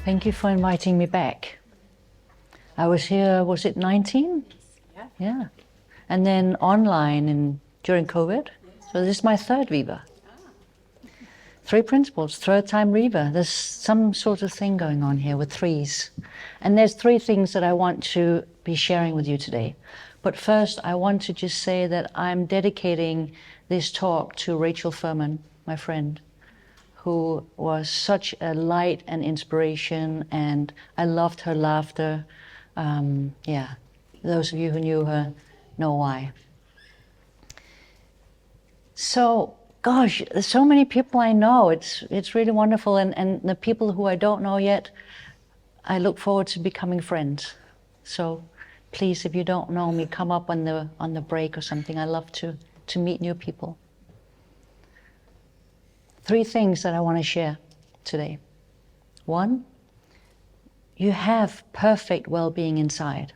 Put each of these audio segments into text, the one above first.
Thank you for inviting me back. I was here, was it 19? Yeah. And then online during COVID. So this is my third Viva. Three Principles, third time Viva. There's some sort of thing going on here with threes. And there's three things that I want to be sharing with you today. But first, I want to just say that I'm dedicating this talk to Rachel Furman, my friend, who was such a light and inspiration, and I loved her laughter. Those of you who knew her know why. So, gosh, there's so many people I know. It's really wonderful, and the people who I don't know yet, I look forward to becoming friends. So, please, if you don't know me, come up on the break or something. I love to meet new people. Three things that I want to share today. One, you have perfect well-being inside.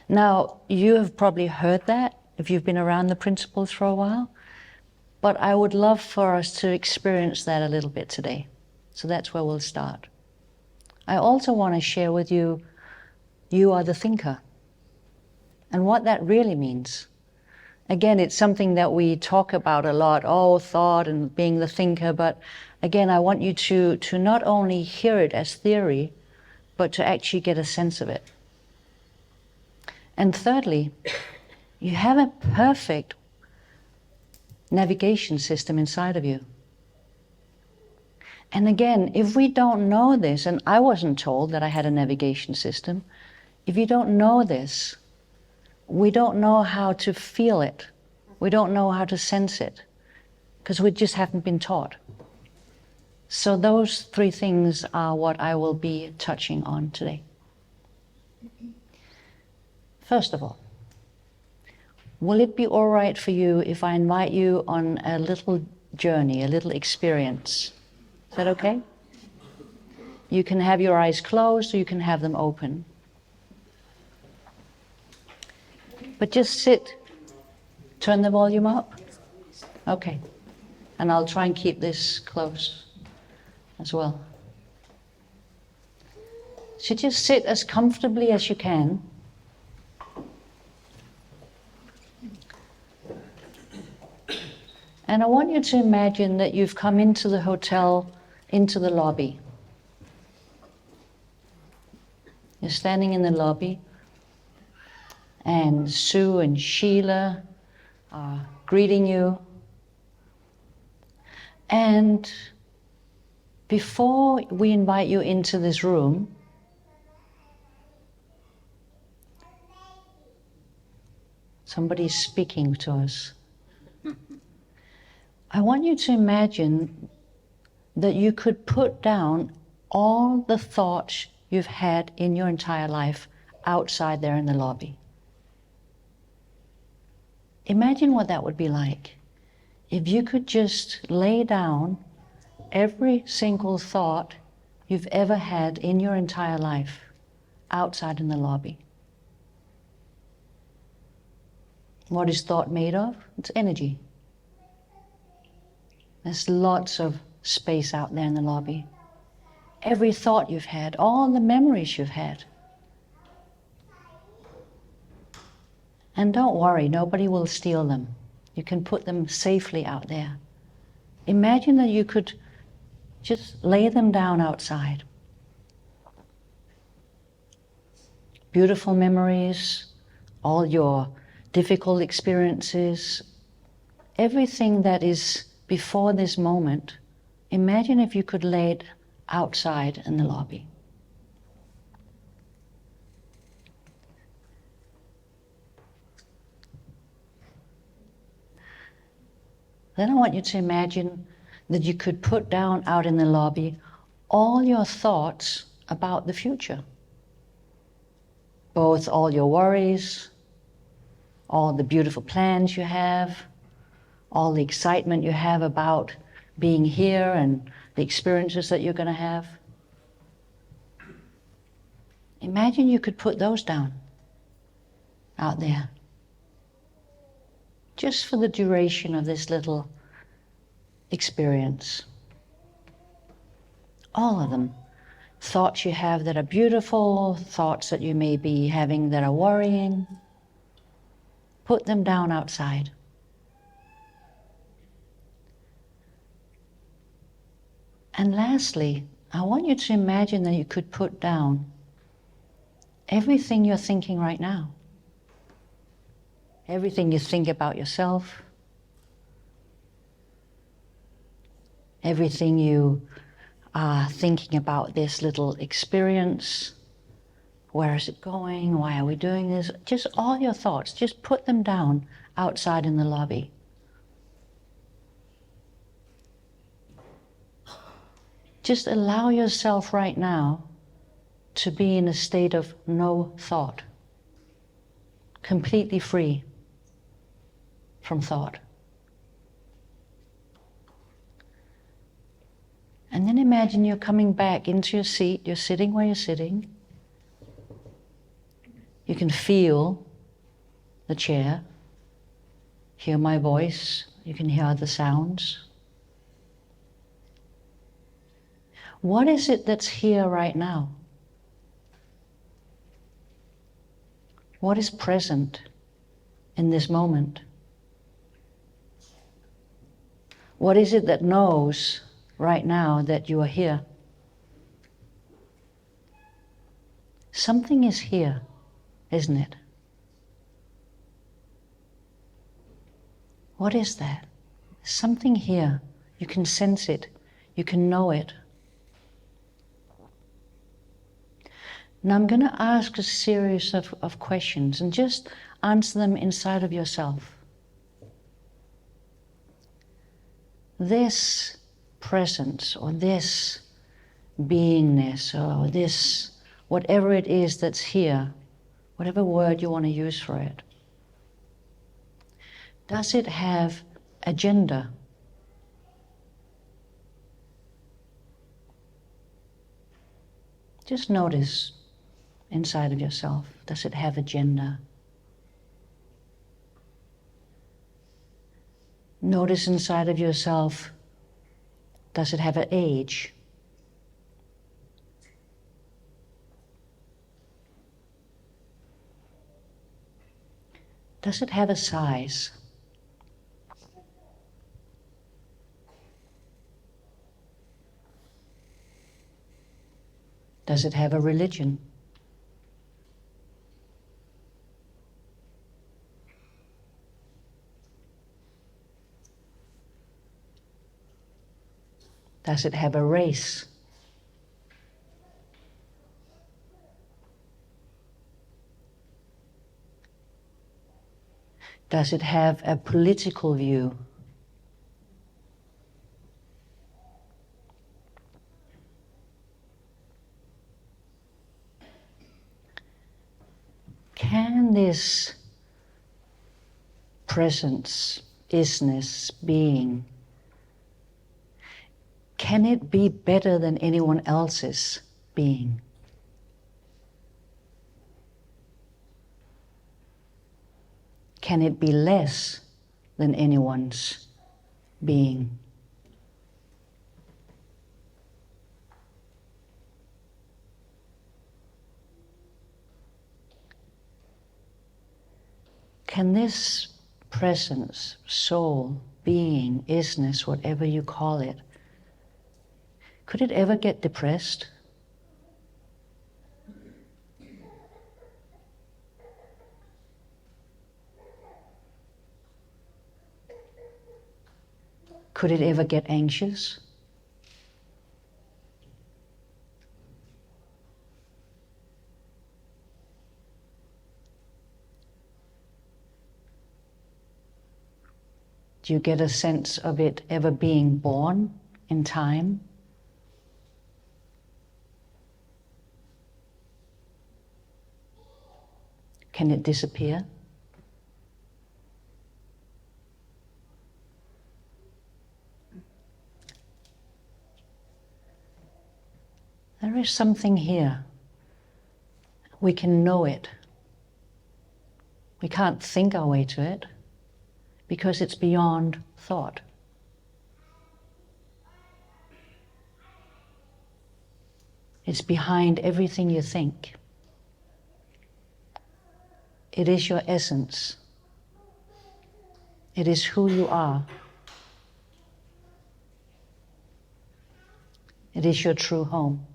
Now, you have probably heard that if you've been around the principles for a while, but I would love for us to experience that a little bit today. So that's where we'll start. I also want to share with you, you are the thinker, and what that really means. Again, it's something that we talk about a lot, thought and being the thinker, but again, I want you to not only hear it as theory, but to actually get a sense of it. And thirdly, you have a perfect navigation system inside of you. And again, if we don't know this, and I wasn't told that I had a navigation system, if you don't know this, we don't know how to feel it. We don't know how to sense it, because we just haven't been taught. So those three things are what I will be touching on today. First of all, will it be all right for you if I invite you on a little journey, a little experience? Is that okay? You can have your eyes closed or you can have them open. But just sit. Turn the volume up. Okay. And I'll try and keep this close as well. So just sit as comfortably as you can. And I want you to imagine that you've come into the hotel, into the lobby. You're standing in the lobby, and Sue and Sheila are greeting you. And before we invite you into this room, somebody's speaking to us. I want you to imagine that you could put down all the thoughts you've had in your entire life outside there in the lobby. Imagine what that would be like if you could just lay down every single thought you've ever had in your entire life outside in the lobby. What is thought made of? It's energy. There's lots of space out there in the lobby. Every thought you've had, all the memories you've had. And don't worry, nobody will steal them. You can put them safely out there. Imagine that you could just lay them down outside. Beautiful memories, all your difficult experiences, everything that is before this moment, imagine if you could lay it outside in the lobby. Then I want you to imagine that you could put down out in the lobby all your thoughts about the future. Both all your worries, all the beautiful plans you have, all the excitement you have about being here and the experiences that you're going to have. Imagine you could put those down out there, just for the duration of this little experience. all of them. Thoughts you have that are beautiful, thoughts that you may be having that are worrying. Put them down outside. And lastly, I want you to imagine that you could put down everything you're thinking right now. Everything you think about yourself. Everything you are thinking about this little experience. Where is it going? Why are we doing this? Just all your thoughts, just put them down outside in the lobby. Just allow yourself right now to be in a state of no thought, completely free from thought. And then imagine you're coming back into your seat, you're sitting where you're sitting. You can feel the chair, hear my voice, you can hear the sounds. What is it that's here right now? What is present in this moment? What is it that knows right now that you are here? Something is here, isn't it? What is that? Something here. You can sense it. You can know it. Now I'm going to ask a series of questions and just answer them inside of yourself. This presence or this beingness or this whatever it is that's here, whatever word you want to use for it, does it have agenda? Just notice inside of yourself, does it have agenda? Notice inside of yourself, does it have an age? Does it have a size? Does it have a religion? Does it have a race? Does it have a political view? Can this presence, isness, being, can it be better than anyone else's being? Can it be less than anyone's being? Can this presence, soul, being, isness, whatever you call it, could it ever get depressed? Could it ever get anxious? Do you get a sense of it ever being born in time? Can it disappear? There is something here. We can know it. We can't think our way to it because it's beyond thought. It's behind everything you think. It is your essence. It is who you are. It is your true home.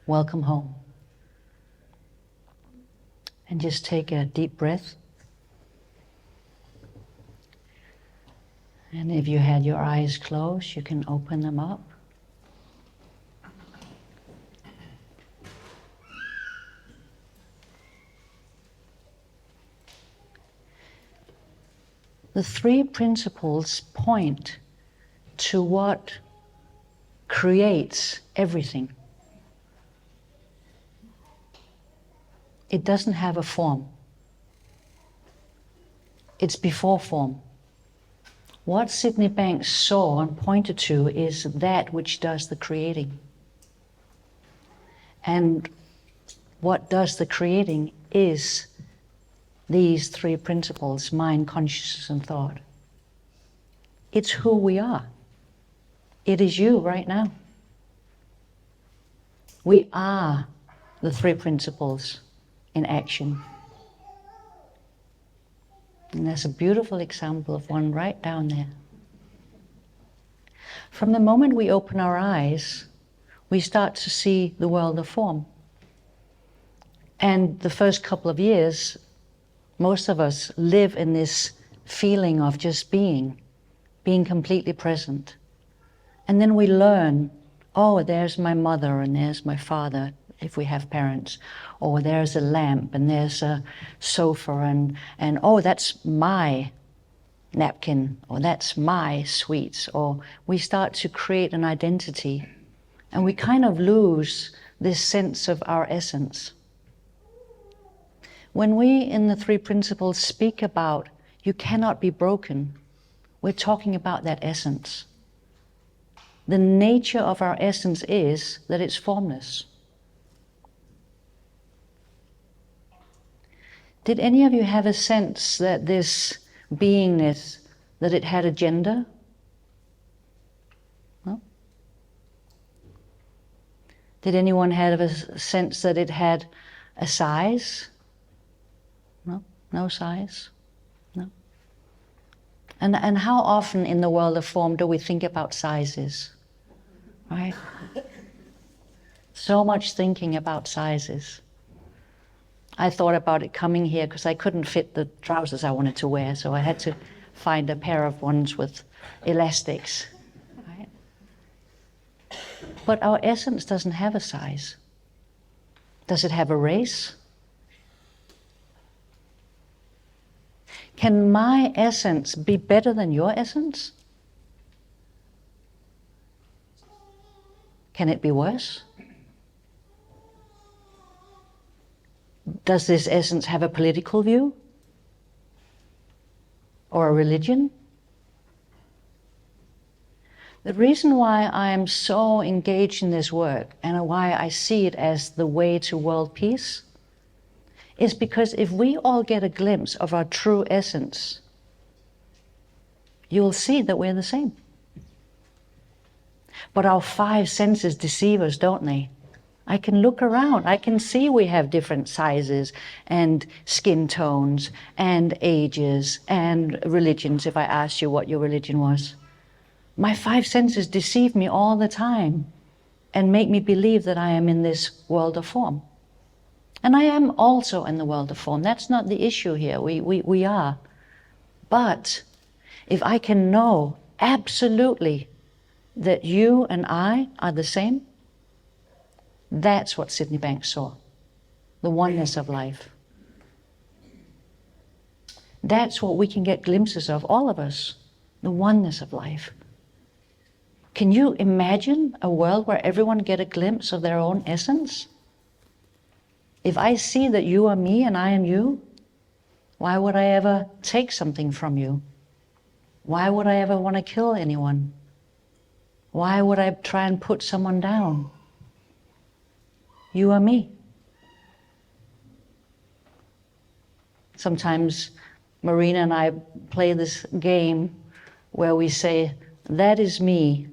Welcome home. And just take a deep breath. And if you had your eyes closed, you can open them up. The three principles point to what creates everything. It doesn't have a form. It's before form. What Sydney Banks saw and pointed to is that which does the creating. And what does the creating is these three principles: mind, consciousness, and thought. It's who we are. It is you right now. We are the three principles in action. And there's a beautiful example of one right down there. From the moment we open our eyes, we start to see the world of form. And the first couple of years, most of us live in this feeling of just being completely present. And then we learn, oh, there's my mother and there's my father, if we have parents, or there's a lamp and there's a sofa and oh, that's my napkin, or that's my sweets, or we start to create an identity and we kind of lose this sense of our essence. When we in the three principles speak about you cannot be broken, we're talking about that essence. The nature of our essence is that it's formless. Did any of you have a sense that this beingness, that it had a gender? No? Did anyone have a sense that it had a size? No? No size? No? And how often in the world of form do we think about sizes? Right? So much thinking about sizes. I thought about it coming here because I couldn't fit the trousers I wanted to wear, so I had to find a pair of ones with elastics. Right? But our essence doesn't have a size. Does it have a race? Can my essence be better than your essence? Can it be worse? Does this essence have a political view? Or a religion? The reason why I am so engaged in this work and why I see it as the way to world peace is because if we all get a glimpse of our true essence, you'll see that we're the same. But our five senses deceive us, don't they? I can look around, I can see we have different sizes and skin tones and ages and religions, if I asked you what your religion was. My five senses deceive me all the time and make me believe that I am in this world of form. And I am also in the world of form. That's not the issue here. We are. But if I can know absolutely that you and I are the same, that's what Sydney Banks saw. The oneness of life. That's what we can get glimpses of, all of us. The oneness of life. Can you imagine a world where everyone get a glimpse of their own essence? If I see that you are me and I am you, why would I ever take something from you? Why would I ever want to kill anyone? Why would I try and put someone down? You are me. Sometimes Marina and I play this game where we say, that is me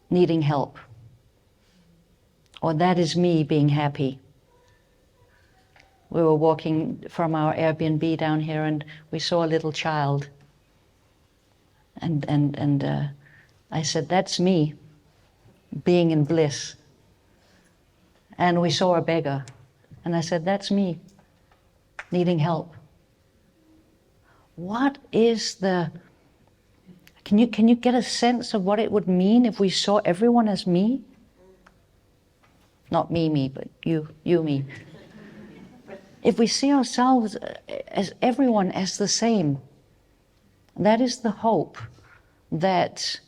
needing help. Or that is me being happy. We were walking from our Airbnb down here and we saw a little child. And I said, that's me being in bliss. And we saw a beggar. And I said, that's me needing help. What is the... Can you get a sense of what it would mean if we saw everyone as me? Not me, but you, me. If we see ourselves as everyone as the same, that is the hope that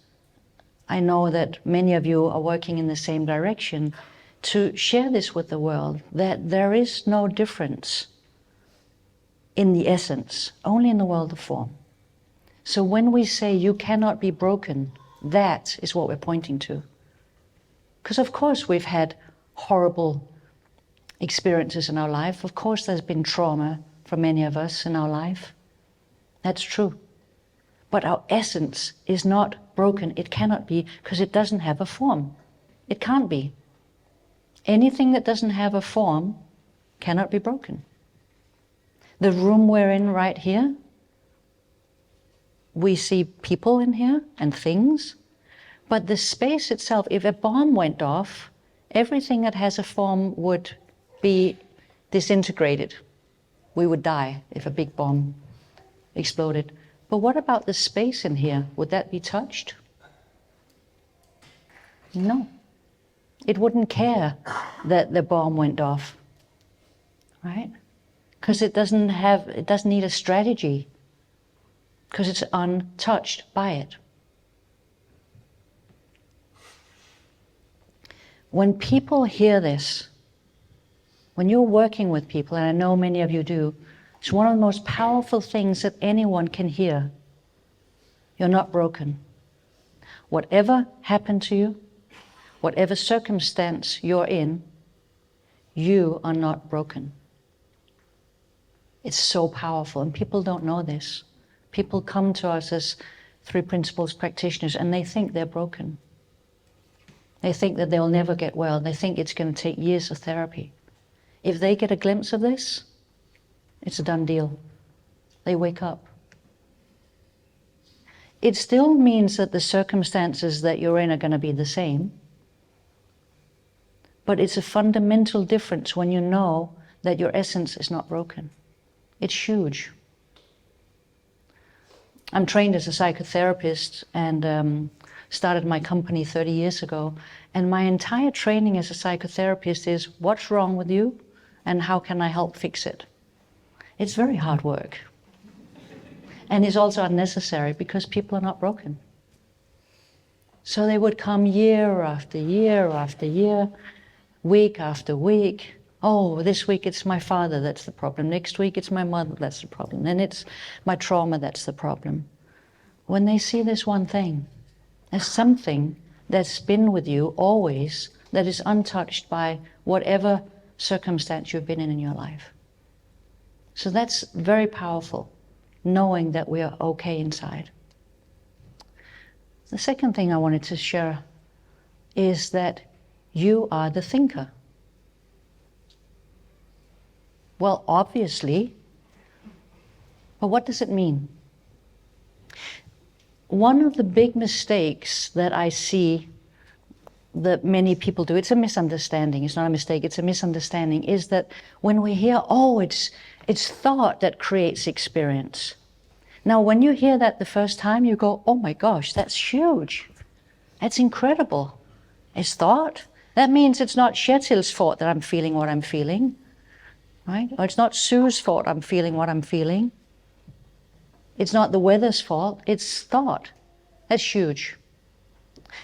I know that many of you are working in the same direction to share this with the world, that there is no difference in the essence, only in the world of form. So when we say you cannot be broken, that is what we're pointing to. Because of course we've had horrible experiences in our life. Of course there's been trauma for many of us in our life. That's true. But our essence is not broken. It cannot be, because it doesn't have a form. It can't be. Anything that doesn't have a form cannot be broken. The room we're in right here, we see people in here and things, but the space itself, if a bomb went off, everything that has a form would be disintegrated. We would die if a big bomb exploded. But what about the space in here? Would that be touched? No. It wouldn't care that the bomb went off, right? Because it doesn't need a strategy, because it's untouched by it. When people hear this, when you're working with people, and I know many of you do, it's one of the most powerful things that anyone can hear. You're not broken. Whatever happened to you, whatever circumstance you're in, you are not broken. It's so powerful, and people don't know this. People come to us as Three Principles practitioners and they think they're broken. They think that they'll never get well. They think it's going to take years of therapy. If they get a glimpse of this, it's a done deal. They wake up. It still means that the circumstances that you're in are going to be the same, but it's a fundamental difference when you know that your essence is not broken. It's huge. I'm trained as a psychotherapist and started my company 30 years ago. And my entire training as a psychotherapist is what's wrong with you and how can I help fix it? It's very hard work. And it's also unnecessary because people are not broken. So they would come year after year after year, week after week. Oh, this week it's my father, that's the problem. Next week it's my mother, that's the problem. Then it's my trauma, that's the problem. When they see this one thing, there's something that's been with you always that is untouched by whatever circumstance you've been in your life. So that's very powerful, knowing that we are okay inside. The second thing I wanted to share is that you are the thinker. Well, obviously, but what does it mean? One of the big mistakes that I see that many people do, it's a misunderstanding, it's not a mistake, it's a misunderstanding, is that when we hear, oh, it's thought that creates experience. Now, when you hear that the first time, you go, oh my gosh, that's huge. That's incredible. It's thought. That means it's not Kjetil's fault that I'm feeling what I'm feeling, right? Or it's not Sue's fault I'm feeling what I'm feeling. It's not the weather's fault, it's thought. That's huge.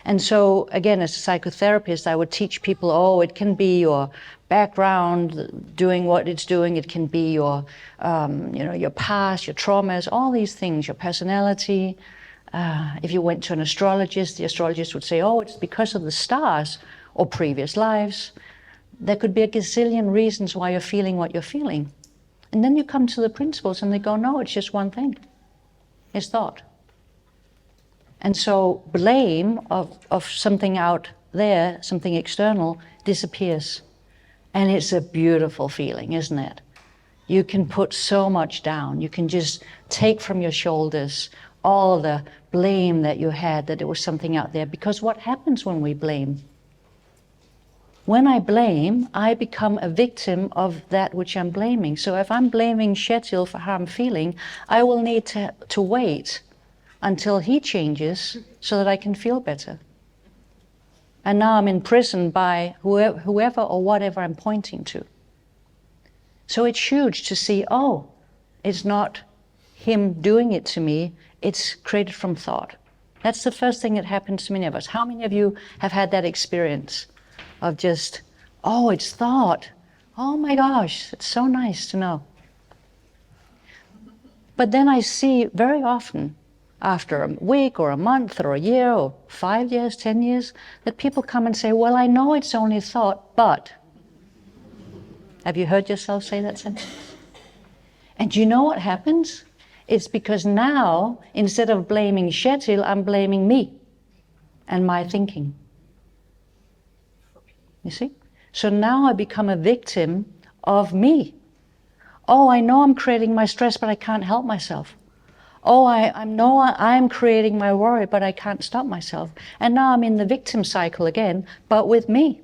And so, again, as a psychotherapist, I would teach people, oh, it can be your background doing what it's doing. It can be your, your past, your traumas, all these things, your personality. If you went to an astrologist, the astrologist would say, oh, it's because of the stars or previous lives. There could be a gazillion reasons why you're feeling what you're feeling. And then you come to the principles and they go, no, it's just one thing. It's thought. And so blame of something out there, something external, disappears. And it's a beautiful feeling, isn't it? You can put so much down. You can just take from your shoulders all the blame that you had, that there was something out there. Because what happens when we blame? When I blame, I become a victim of that which I'm blaming. So if I'm blaming Kjetil for how I'm feeling, I will need to wait until he changes so that I can feel better. And now I'm imprisoned by whoever or whatever I'm pointing to. So it's huge to see, oh, it's not him doing it to me, it's created from thought. That's the first thing that happens to many of us. How many of you have had that experience of just, oh, it's thought. Oh my gosh, it's so nice to know. But then I see very often, after a week or a month or a year or 5 years, 10 years, that people come and say, well, I know it's only thought, but. Have you heard yourself say that sentence? And do you know what happens? It's because now, instead of blaming Kjetil, I'm blaming me and my thinking. You see? So now I become a victim of me. Oh, I know I'm creating my stress, but I can't help myself. Oh, I know I'm creating my worry, but I can't stop myself. And now I'm in the victim cycle again, but with me.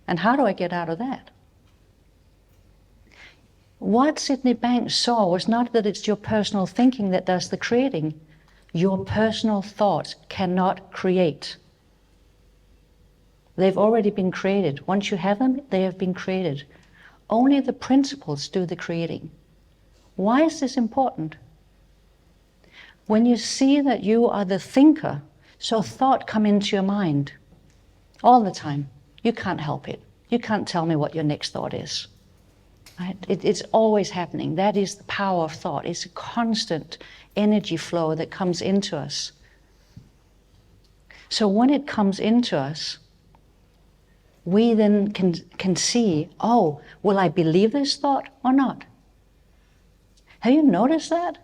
And how do I get out of that? What Sydney Banks saw was not that it's your personal thinking that does the creating. Your personal thoughts cannot create. They've already been created. Once you have them, they have been created. Only the principles do the creating. Why is this important? When you see that you are the thinker, so thought come into your mind all the time. You can't help it. You can't tell me what your next thought is. Right? It's always happening. That is the power of thought. It's a constant energy flow that comes into us. So when it comes into us, we then can see, oh, will I believe this thought or not? Have you noticed that?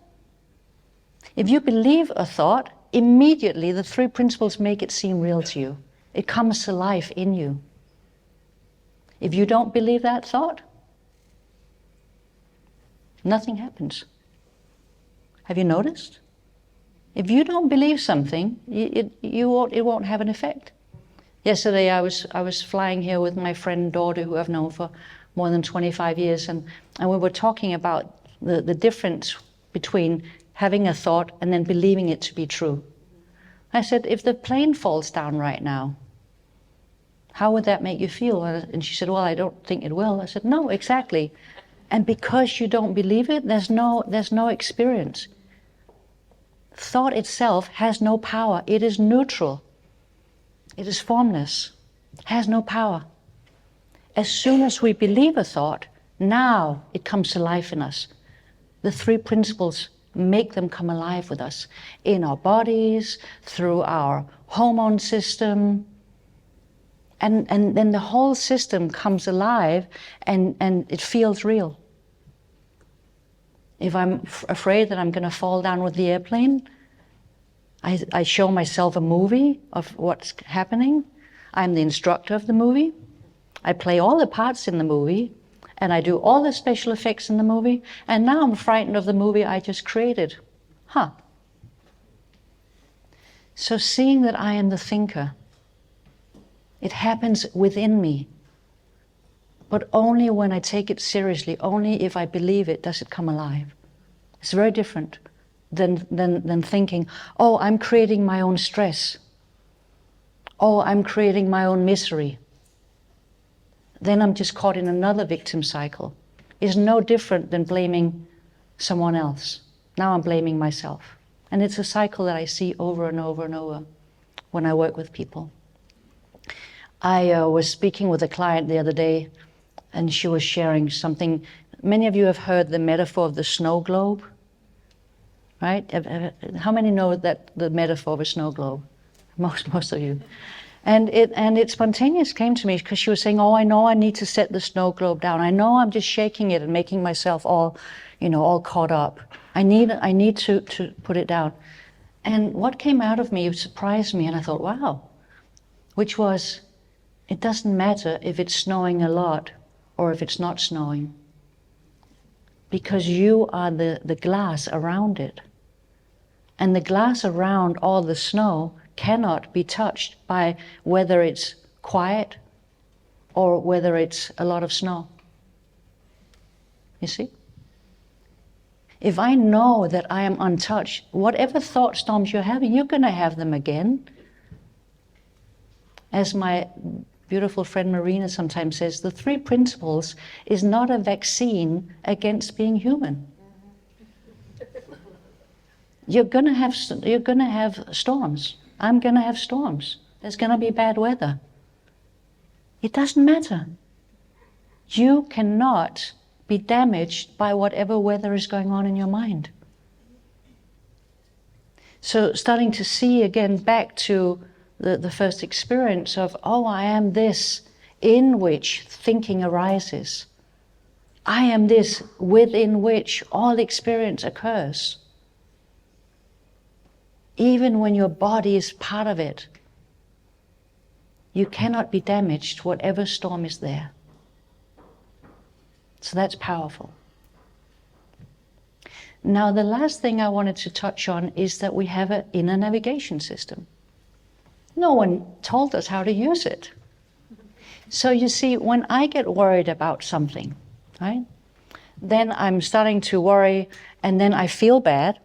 If you believe a thought, immediately the three principles make it seem real to you. It comes to life in you. If you don't believe that thought, nothing happens. Have you noticed? If you don't believe something, it won't have an effect. Yesterday I was flying here with my friend daughter, who I've known for more than 25 years, and we were talking about the difference between having a thought and then believing it to be true. I said, if the plane falls down right now, how would that make you feel? And she said, well, I don't think it will. I said, no, exactly. And because you don't believe it, there's no experience. Thought itself has no power. It is neutral. It is formless, has no power. As soon as we believe a thought, now it comes to life in us. The three principles make them come alive with us, in our bodies, through our hormone system. And then the whole system comes alive and it feels real. If I'm afraid that I'm going to fall down with the airplane, I show myself a movie of what's happening. I'm the instructor of the movie. I play all the parts in the movie, and I do all the special effects in the movie, and now I'm frightened of the movie I just created. So seeing that I am the thinker, it happens within me. But only when I take it seriously, only if I believe it, does it come alive. It's very different than thinking, oh, I'm creating my own stress. Oh, I'm creating my own misery. Then I'm just caught in another victim cycle. It's no different than blaming someone else. Now I'm blaming myself. And it's a cycle that I see over and over and over when I work with people. I was speaking with a client the other day, and she was sharing something. Many of you have heard the metaphor of the snow globe. Right? How many know that the metaphor of a snow globe? Most of you. And it spontaneous came to me because she was saying, oh, I know I need to set the snow globe down. I know I'm just shaking it and making myself all caught up. I need to put it down. And what came out of me surprised me, and I thought, wow, which was, it doesn't matter if it's snowing a lot or if it's not snowing, because you are the glass around it. And the glass around all the snow cannot be touched by whether it's quiet or whether it's a lot of snow. You see? If I know that I am untouched, whatever thought storms you're having, you're going to have them again. As my beautiful friend Marina sometimes says, the Three Principles is not a vaccine against being human. You're going to have storms. I'm going to have storms. There's going to be bad weather. It doesn't matter. You cannot be damaged by whatever weather is going on in your mind. So starting to see again back to the first experience of, oh, I am this in which thinking arises. I am this within which all experience occurs. Even when your body is part of it, you cannot be damaged whatever storm is there. So that's powerful. Now the last thing I wanted to touch on is that we have an inner navigation system. No one told us how to use it. So you see, when I get worried about something, right, then I'm starting to worry, and then I feel bad.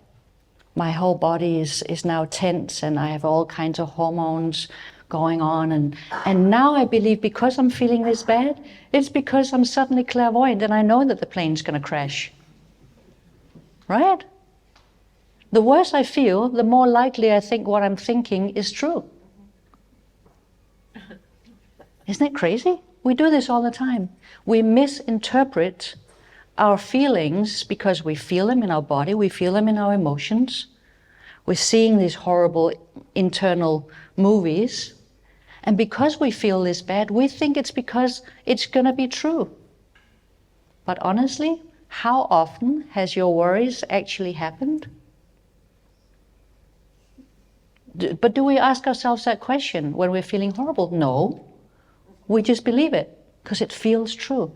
My whole body is now tense, and I have all kinds of hormones going on, and now I believe because I'm feeling this bad, it's because I'm suddenly clairvoyant and I know that the plane's going to crash. Right? The worse I feel, the more likely I think what I'm thinking is true. Isn't it crazy? We do this all the time. We misinterpret our feelings because we feel them in our body, we feel them in our emotions. We're seeing these horrible internal movies. And because we feel this bad, we think it's because it's going to be true. But honestly, how often has your worries actually happened? But do we ask ourselves that question when we're feeling horrible? No. We just believe it because it feels true.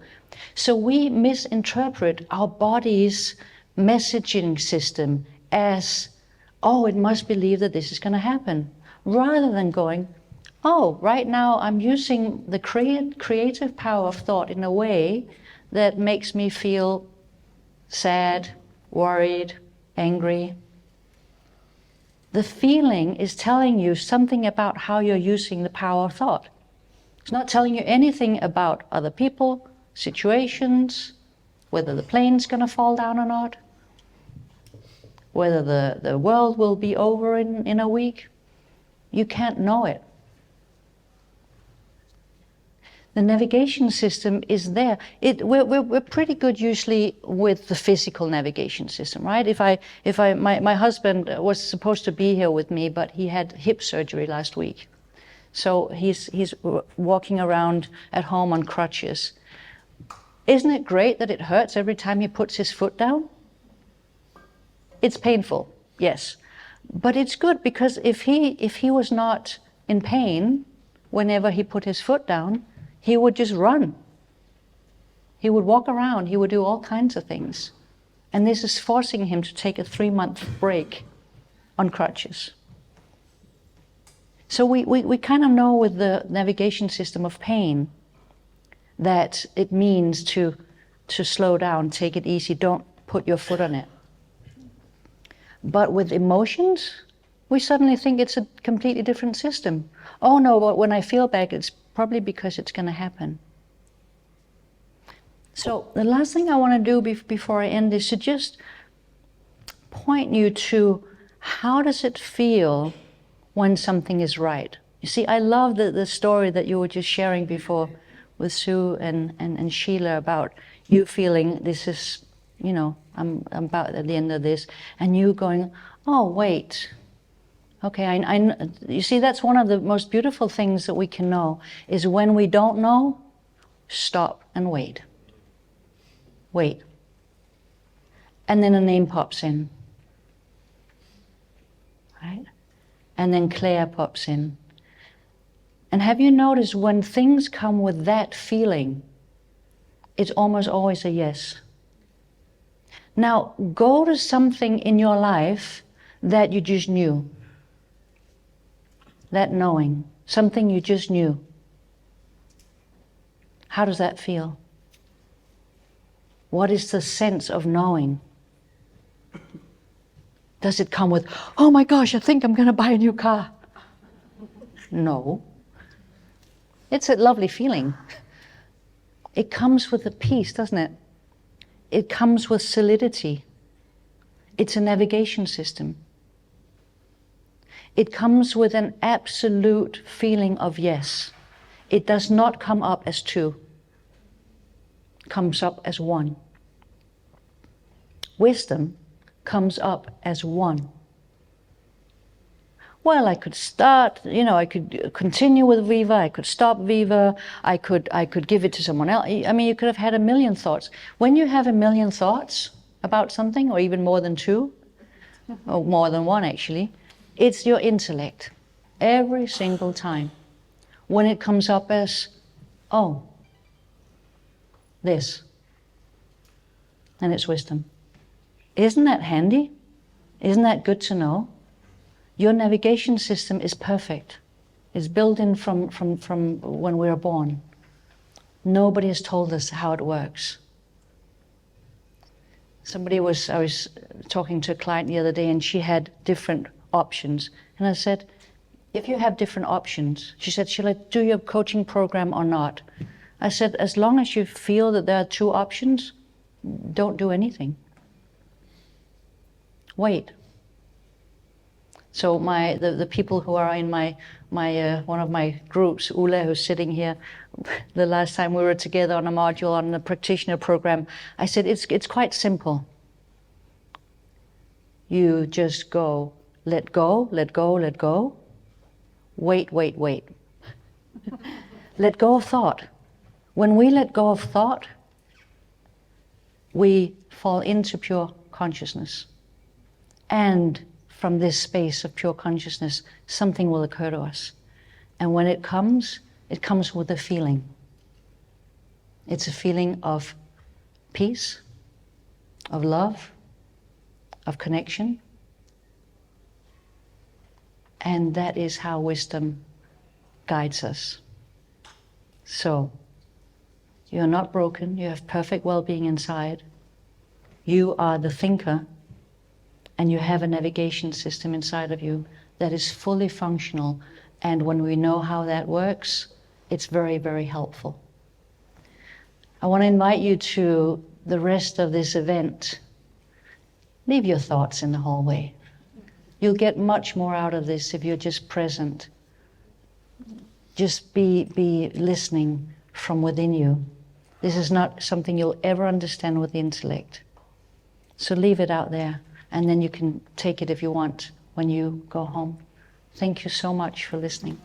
So we misinterpret our body's messaging system as, oh, it must believe that this is going to happen, rather than going, oh, right now I'm using the creative power of thought in a way that makes me feel sad, worried, angry. The feeling is telling you something about how you're using the power of thought. It's not telling you anything about other people, situations, whether the plane's going to fall down or not, whether the world will be over in a week. You can't know it. The navigation system is there. We're pretty good usually with the physical navigation system, right? My husband was supposed to be here with me, but he had hip surgery last week. So he's walking around at home on crutches. Isn't it great that it hurts every time he puts his foot down? It's painful, yes. But it's good because if he was not in pain whenever he put his foot down, he would just run. He would walk around, he would do all kinds of things. And this is forcing him to take a 3-month break on crutches. So we kind of know with the navigation system of pain that it means to slow down, take it easy, don't put your foot on it. But with emotions, we suddenly think it's a completely different system. Oh no, but when I feel bad, it's probably because it's going to happen. So the last thing I want to do before I end is to just point you to how does it feel when something is right. You see, I love the story that you were just sharing before with Sue and Sheila about you feeling this is, I'm about at the end of this, and you going, oh, wait. Okay, you see, that's one of the most beautiful things that we can know, is when we don't know, stop and wait. Wait. And then a name pops in. Right? And then Claire pops in. And have you noticed when things come with that feeling, it's almost always a yes. Now, go to something in your life that you just knew. That knowing, something you just knew. How does that feel? What is the sense of knowing? Does it come with, oh my gosh, I think I'm going to buy a new car? No. It's a lovely feeling. It comes with a peace, doesn't it? It comes with solidity. It's a navigation system. It comes with an absolute feeling of yes. It does not come up as two. It comes up as one. Wisdom comes up as one. Well, I could start, I could continue with Viva, I could stop Viva, I could give it to someone else. I mean, you could have had a million thoughts. When you have a million thoughts about something, or even more than two, or more than one actually, it's your intellect. Every single time. When it comes up as, oh, this, and it's wisdom. Isn't that handy? Isn't that good to know? Your navigation system is perfect. It's built in from when we were born. Nobody has told us how it works. I was talking to a client the other day and she had different options. And I said, if you have different options, she said, shall I do your coaching program or not? I said, as long as you feel that there are two options, don't do anything. Wait. So the people who are in my one of my groups, Ule, who's sitting here, the last time we were together on a module on the practitioner program, I said it's quite simple. You just go, let go, let go, let go. Wait. Let go of thought. When we let go of thought, we fall into pure consciousness. And from this space of pure consciousness, something will occur to us. And when it comes with a feeling. It's a feeling of peace, of love, of connection. And that is how wisdom guides us. So, you're not broken, you have perfect well-being inside. You are the thinker. And you have a navigation system inside of you that is fully functional. And when we know how that works, it's very, very helpful. I want to invite you to the rest of this event. Leave your thoughts in the hallway. You'll get much more out of this if you're just present. Just be listening from within you. This is not something you'll ever understand with the intellect. So leave it out there. And then you can take it if you want when you go home. Thank you so much for listening.